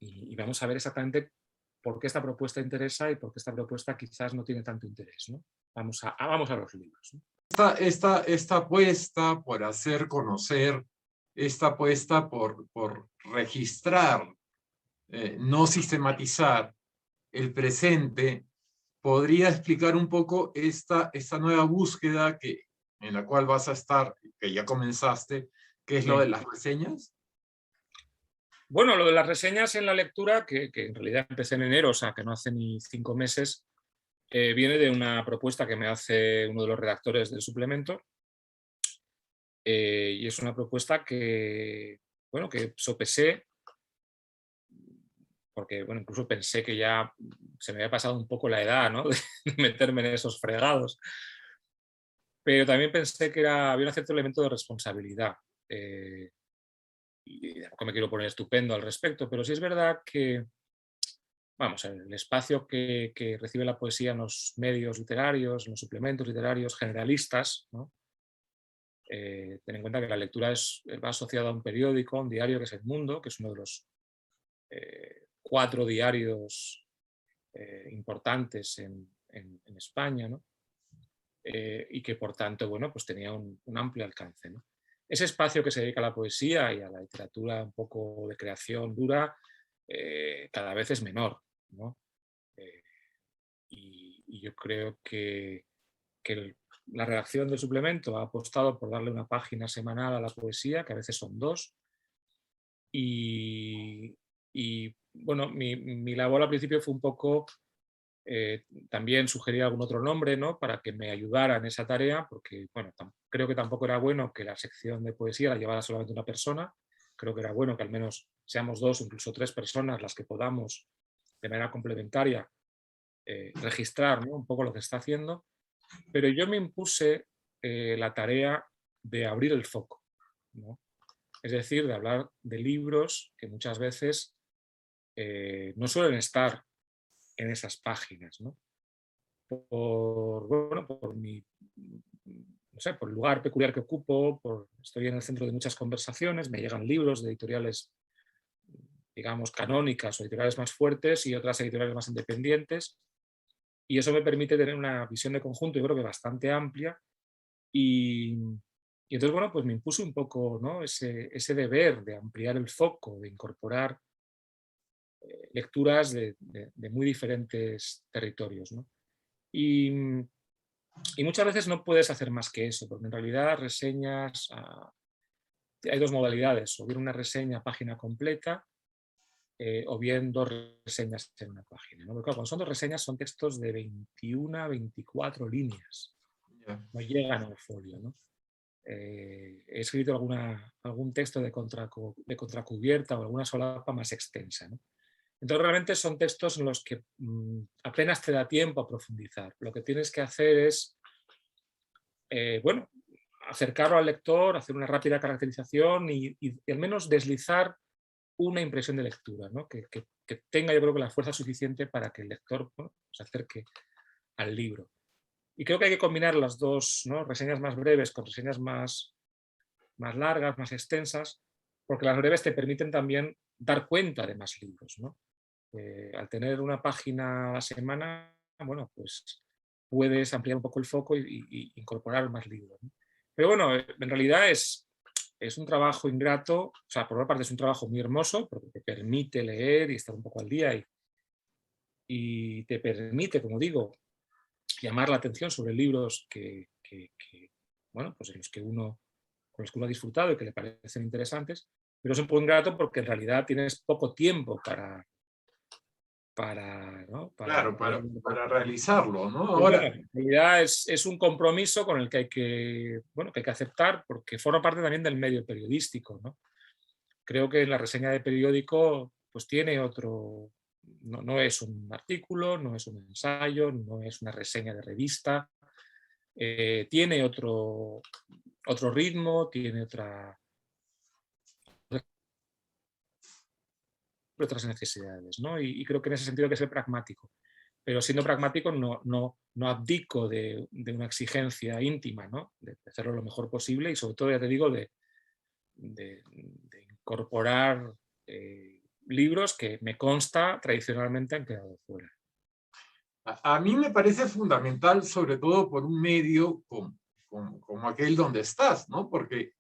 Y vamos a ver exactamente por qué esta propuesta interesa y por qué esta propuesta quizás no tiene tanto interés, ¿no? Vamos a los libros, ¿no?
Esta apuesta por hacer conocer, esta apuesta por registrar, no sistematizar el presente, ¿podría explicar un poco esta nueva búsqueda en la cual vas a estar, que ya comenzaste, que es lo de las reseñas?
Bueno, lo de las reseñas en la lectura, que en realidad empecé en enero, o sea, que no hace ni 5 meses, viene de una propuesta que me hace uno de los redactores del suplemento, y es una propuesta que, bueno, que sopesé, porque, bueno, incluso pensé que ya se me había pasado un poco la edad, ¿no? de meterme en esos fregados, pero también pensé que había un cierto elemento de responsabilidad. Y tampoco me quiero poner estupendo al respecto, pero sí es verdad que, vamos, el espacio que recibe la poesía en los medios literarios, en los suplementos literarios generalistas, ¿no? Ten en cuenta que la lectura va asociada a un periódico, un diario, que es El Mundo, que es uno de los 4 diarios importantes en España, ¿no? Y que por tanto, bueno, pues tenía un amplio alcance, ¿no? Ese espacio que se dedica a la poesía y a la literatura un poco de creación dura cada vez es menor, ¿no? Y yo creo que la redacción del suplemento ha apostado por darle una página semanal a la poesía, que a veces son 2, y bueno, mi labor al principio fue un poco también sugerir algún otro nombre, ¿no? Para que me ayudara en esa tarea, porque bueno, creo que tampoco era bueno que la sección de poesía la llevara solamente una persona. Creo que era bueno que al menos seamos 2 o incluso 3 personas las que podamos de manera complementaria registrar, ¿no? Un poco lo que está haciendo, pero yo me impuse la tarea de abrir el foco, ¿no? Es decir, de hablar de libros que muchas veces no suelen estar en esas páginas, ¿no? Bueno, por mi, no sé, por el lugar peculiar que ocupo, estoy en el centro de muchas conversaciones, me llegan libros de editoriales, digamos, canónicas o editoriales más fuertes y otras editoriales más independientes, y eso me permite tener una visión de conjunto, yo creo que bastante amplia, y entonces, bueno, pues me impuse un poco, ¿no? ese deber de ampliar el foco, de incorporar lecturas de muy diferentes territorios, ¿no? Y muchas veces no puedes hacer más que eso, porque en realidad reseñas, hay 2 modalidades, o bien una reseña página completa, o bien 2 reseñas en una página, ¿no? Porque claro, cuando son 2 reseñas son textos de 21 a 24 líneas, no llegan al folio, ¿no? He escrito algún texto de contracubierta o alguna solapa más extensa, ¿no? Entonces realmente son textos en los que apenas te da tiempo a profundizar. Lo que tienes que hacer es, bueno, acercarlo al lector, hacer una rápida caracterización y al menos deslizar una impresión de lectura, ¿no? que tenga, yo creo, que la fuerza suficiente para que el lector, bueno, se acerque al libro. Y creo que hay que combinar las 2, ¿no? Reseñas más breves con reseñas más largas, más extensas, porque las breves te permiten también dar cuenta de más libros, ¿no? Al tener una página a la semana, bueno, pues puedes ampliar un poco el foco y incorporar más libros, ¿no? Pero bueno, en realidad es un trabajo ingrato, o sea, por una parte es un trabajo muy hermoso, porque te permite leer y estar un poco al día y te permite, como digo, llamar la atención sobre libros bueno, pues con los que uno ha disfrutado y que le parecen interesantes, pero es un poco ingrato porque en realidad tienes poco tiempo ¿no?
Claro, para realizarlo, ¿no?
Pues bueno,
Ahora,
en realidad es un compromiso con el que hay que, bueno, que hay que aceptar porque forma parte también del medio periodístico, ¿no? Creo que la reseña de periódico pues tiene otro, no es un artículo, no es un ensayo, no es una reseña de revista, tiene otro ritmo, tiene otras necesidades, ¿no? Y creo que en ese sentido hay que ser pragmático. Pero siendo pragmático no abdico de una exigencia íntima, ¿no? De hacerlo lo mejor posible y sobre todo, ya te digo, de incorporar libros que me consta tradicionalmente han quedado fuera.
a mí me parece fundamental, sobre todo por un medio como aquel donde estás, ¿no? Porque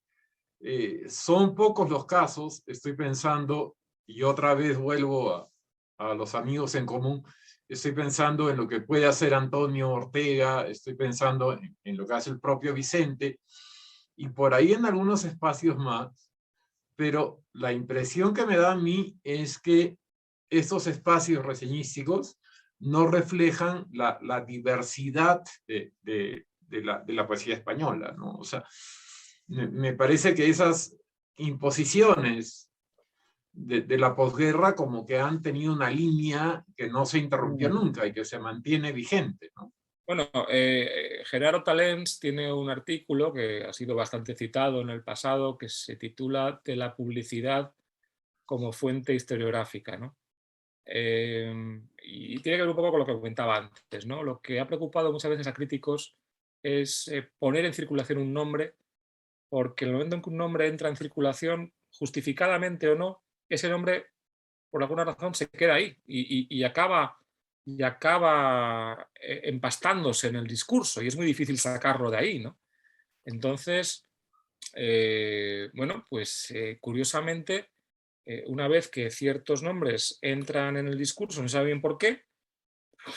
son pocos los casos, estoy pensando, y otra vez vuelvo a los amigos en común, estoy pensando en lo que puede hacer Antonio Ortega, estoy pensando en lo que hace el propio Vicente, y por ahí en algunos espacios más, pero la impresión que me da a mí es que estos espacios reseñísticos no reflejan la diversidad de la poesía española, ¿no? O sea, me parece que esas imposiciones de la posguerra como que han tenido una línea que no se interrumpió nunca y que se mantiene vigente, ¿no?
Bueno, Gerardo Talens tiene un artículo que ha sido bastante citado en el pasado que se titula "De la publicidad como fuente historiográfica", ¿no? Y tiene que ver un poco con lo que comentaba antes, ¿no? Lo que ha preocupado muchas veces a críticos es poner en circulación un nombre, porque en el momento en que un nombre entra en circulación, justificadamente o no, ese nombre por alguna razón se queda ahí y acaba empastándose en el discurso y es muy difícil sacarlo de ahí, ¿no? Entonces, bueno, pues curiosamente, una vez que ciertos nombres entran en el discurso, no se sabe bien por qué,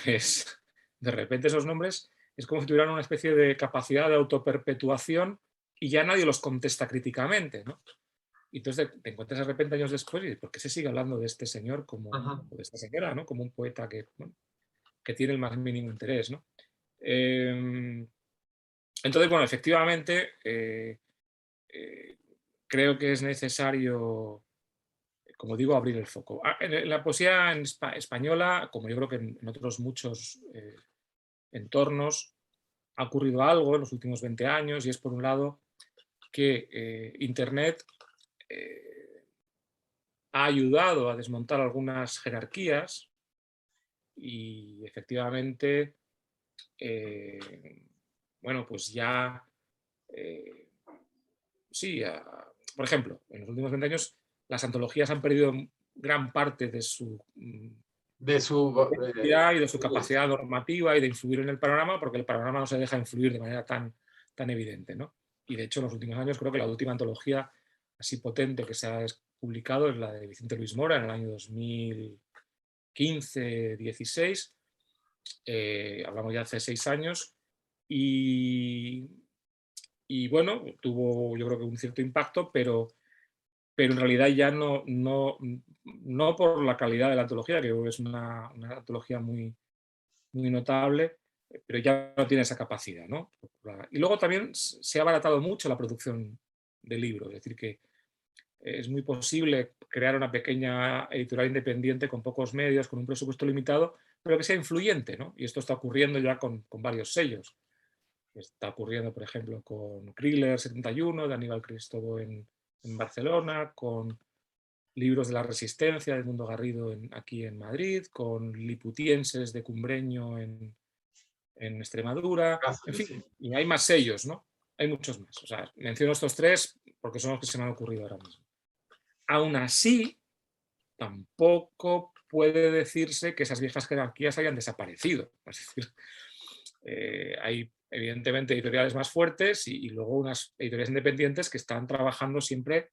pues de repente esos nombres es como si tuvieran una especie de capacidad de autoperpetuación y ya nadie los contesta críticamente, ¿no? Y entonces te encuentras de repente años después y ¿por qué se sigue hablando de este señor como,
Ajá.
o de esta señora, ¿no? Como un poeta que, bueno, que tiene el más mínimo interés, ¿no? Entonces, bueno, efectivamente, creo que es necesario, como digo, abrir el foco. En la poesía española, como yo creo que en otros muchos entornos, ha ocurrido algo en los últimos 20 años y es, por un lado, que Internet ha ayudado a desmontar algunas jerarquías y efectivamente, bueno, pues ya, eh, sí, por ejemplo, en los últimos 20 años las antologías han perdido gran parte de su
De su...
potencia y de su capacidad normativa y de influir en el panorama, porque el panorama no se deja influir de manera tan evidente, ¿no? Y de hecho, en los últimos años creo que la última antología así potente que se ha publicado es la de Vicente Luis Mora en el año 2015-16. Hablamos ya hace 6 años. Y bueno, tuvo yo creo que un cierto impacto, pero en realidad ya no por la calidad de la antología, que creo que es una antología muy, muy notable, pero ya no tiene esa capacidad, ¿no? Y luego también se ha abaratado mucho la producción de libros, es decir, que es muy posible crear una pequeña editorial independiente con pocos medios, con un presupuesto limitado, pero que sea influyente, ¿no? Y esto está ocurriendo ya con varios sellos. Está ocurriendo, por ejemplo, con Kriller 71 de Aníbal Cristóbal en Barcelona, con Libros de la Resistencia de Edmundo Garrido aquí en Madrid, con Liputienses de Cumbreño en Extremadura, en fin,
Sí.
y hay más sellos, ¿no? Hay muchos más. O sea, menciono estos 3 porque son los que se me han ocurrido ahora mismo. Aún así, tampoco puede decirse que esas viejas jerarquías hayan desaparecido. Es decir, hay evidentemente editoriales más fuertes y luego unas editoriales independientes que están trabajando siempre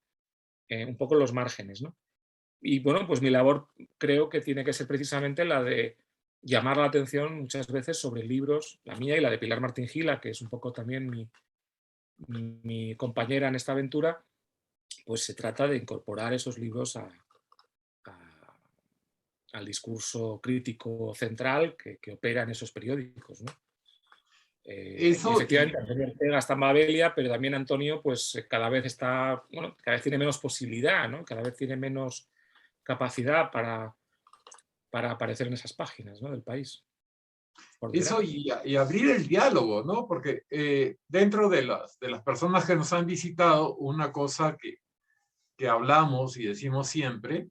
un poco en los márgenes, ¿no? Y bueno, pues mi labor creo que tiene que ser precisamente la de llamar la atención muchas veces sobre libros, la mía y la de Pilar Martín Gila, que es un poco también mi compañera en esta aventura, pues se trata de incorporar esos libros al discurso crítico central que opera en esos periódicos, ¿no? Y
Eso,
efectivamente Antonio Ortega está en Babelia, pero también Antonio pues cada vez está, bueno, cada vez tiene menos posibilidad, ¿no? Cada vez tiene menos capacidad para aparecer en esas páginas, ¿no? Del País. Por
eso
desgracia.
y abrir el diálogo, ¿no? Porque dentro de las personas que nos han visitado, una cosa que hablamos y decimos siempre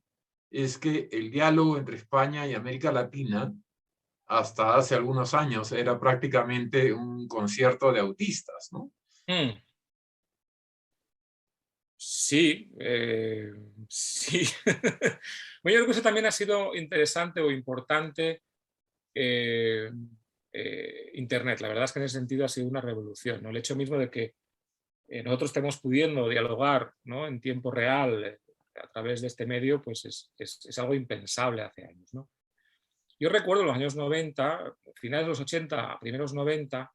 es que el diálogo entre España y América Latina hasta hace algunos años era prácticamente un concierto de autistas, ¿no?
Mm. Sí, sí. Bueno, yo creo que eso también ha sido interesante o importante Internet. La verdad es que en ese sentido ha sido una revolución, ¿no? El hecho mismo de que nosotros estemos pudiendo dialogar, ¿no? En tiempo real a través de este medio, pues es algo impensable hace años, ¿no? Yo recuerdo los años 90, finales de los 80, primeros 90,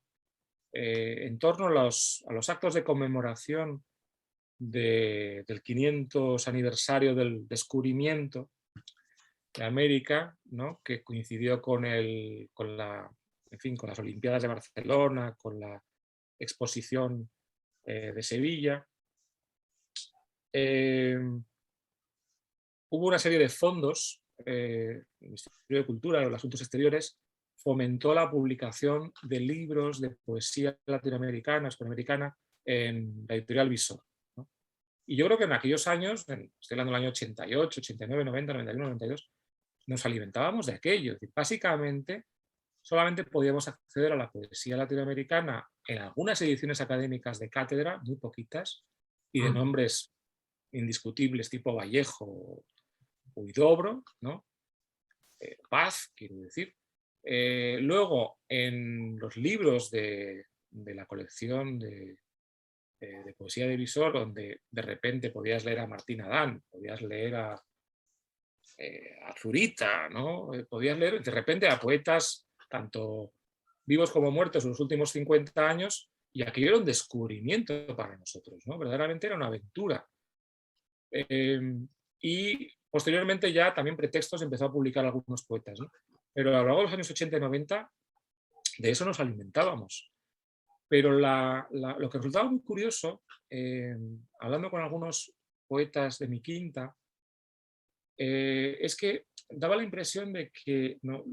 en torno a los actos de conmemoración del 500 aniversario del descubrimiento de América, ¿no? Que coincidió con las Olimpiadas de Barcelona, con la exposición de Sevilla. Hubo una serie de fondos, el Ministerio de Cultura o los Asuntos Exteriores fomentó la publicación de libros de poesía latinoamericana, hispanoamericana, en la editorial Visor, ¿no? Y yo creo que en aquellos años, estoy hablando del año 88, 89, 90, 91, 92, nos alimentábamos de aquello. Básicamente, solamente podíamos acceder a la poesía latinoamericana en algunas ediciones académicas de cátedra, muy poquitas, y de nombres indiscutibles tipo Vallejo o Huidobro, ¿no? Paz, quiero decir. Luego, en los libros de la colección de poesía de Visor, donde de repente podías leer a Martín Adán, podías leer a Zurita, ¿no? Podías leer de repente a poetas tanto vivos como muertos en los últimos 50 años, y aquello era un descubrimiento para nosotros, ¿no? Verdaderamente era una aventura. Y posteriormente ya también Pretextos empezó a publicar algunos poetas, ¿no? Pero a lo largo de los años 80 y 90 de eso nos alimentábamos. Pero lo que resultaba muy curioso, hablando con algunos poetas de mi quinta, es que daba la impresión de que, ¿no?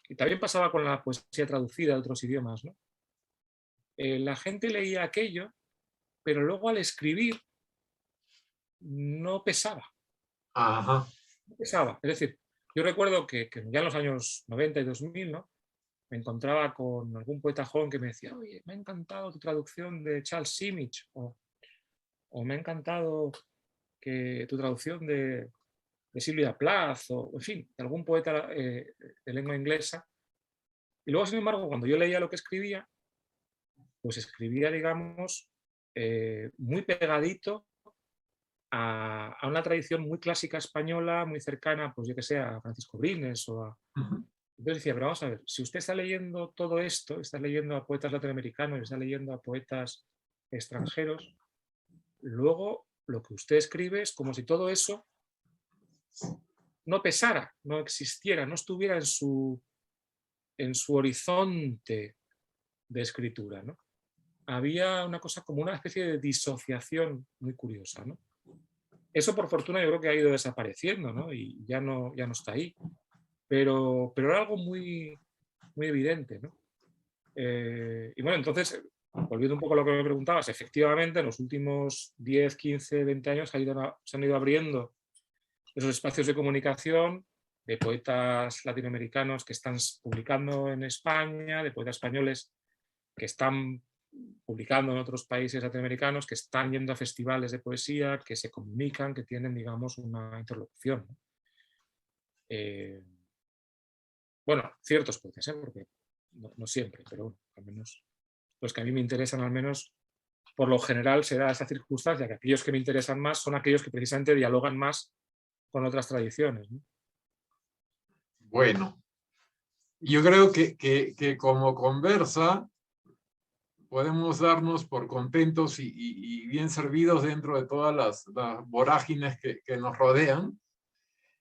Y también pasaba con la poesía traducida de otros idiomas, ¿no? La gente leía aquello, pero luego al escribir no pesaba.
Ajá.
No pesaba. Es decir, yo recuerdo que ya en los años 90 y 2000, ¿no? Me encontraba con algún poeta joven que me decía: oye, me ha encantado tu traducción de Charles Simic, o me ha encantado tu traducción de Silvia Plath, o en fin, de algún poeta de lengua inglesa. Y luego, sin embargo, cuando yo leía lo que escribía, pues escribía, digamos, muy pegadito a una tradición muy clásica española, muy cercana, pues yo que sé, a Francisco Brines o a... Entonces decía, pero vamos a ver, si usted está leyendo todo esto, está leyendo a poetas latinoamericanos, está leyendo a poetas extranjeros, luego lo que usted escribe es como si todo eso no pesara, no existiera, no estuviera en su horizonte de escritura, ¿no? Había una cosa como una especie de disociación muy curiosa, ¿no? Eso, por fortuna, yo creo que ha ido desapareciendo, ¿no? Y ya no está ahí. Pero era algo muy, muy evidente, ¿no? Y bueno, entonces, volviendo un poco a lo que me preguntabas, efectivamente, en los últimos 10, 15, 20 años se han ido abriendo esos espacios de comunicación de poetas latinoamericanos que están publicando en España, de poetas españoles que están publicando en otros países latinoamericanos, que están yendo a festivales de poesía, que se comunican, que tienen, digamos, una interlocución, ¿no? Bueno, ciertos poetas, porque no siempre, pero bueno, al menos los que a mí me interesan, al menos por lo general se da esa circunstancia, que aquellos que me interesan más son aquellos que precisamente dialogan más con otras tradiciones, ¿no?
Bueno, yo creo que como conversa podemos darnos por contentos y bien servidos dentro de todas las vorágines que nos rodean.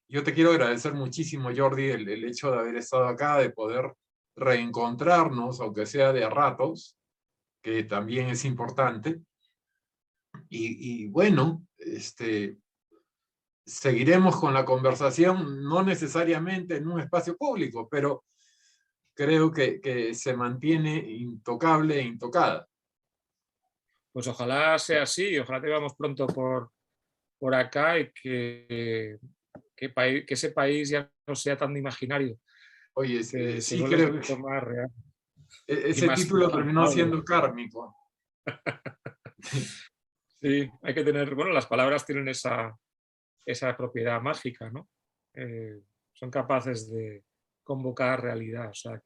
Yo te quiero agradecer muchísimo, Jordi, el hecho de haber estado acá, de poder reencontrarnos, aunque sea de a ratos, que también es importante. Y bueno, seguiremos con la conversación, no necesariamente en un espacio público, pero creo que se mantiene intocable e intocada.
Pues ojalá sea así, ojalá te veamos pronto por acá y que ese país ya no sea tan imaginario,
Oye,
que se
sí
vuelva un
creo
poquito
que
más real y
ese
más
título terminó
palpable.
siendo kármico.
Sí, hay que tener, bueno, las palabras tienen esa propiedad mágica, ¿no? Son capaces de convocar realidad, o sea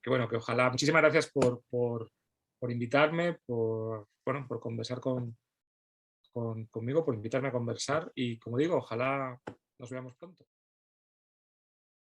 bueno, que ojalá. Muchísimas gracias por invitarme, bueno, por conversar conmigo, por invitarme a conversar y, como digo, ojalá nos veamos pronto.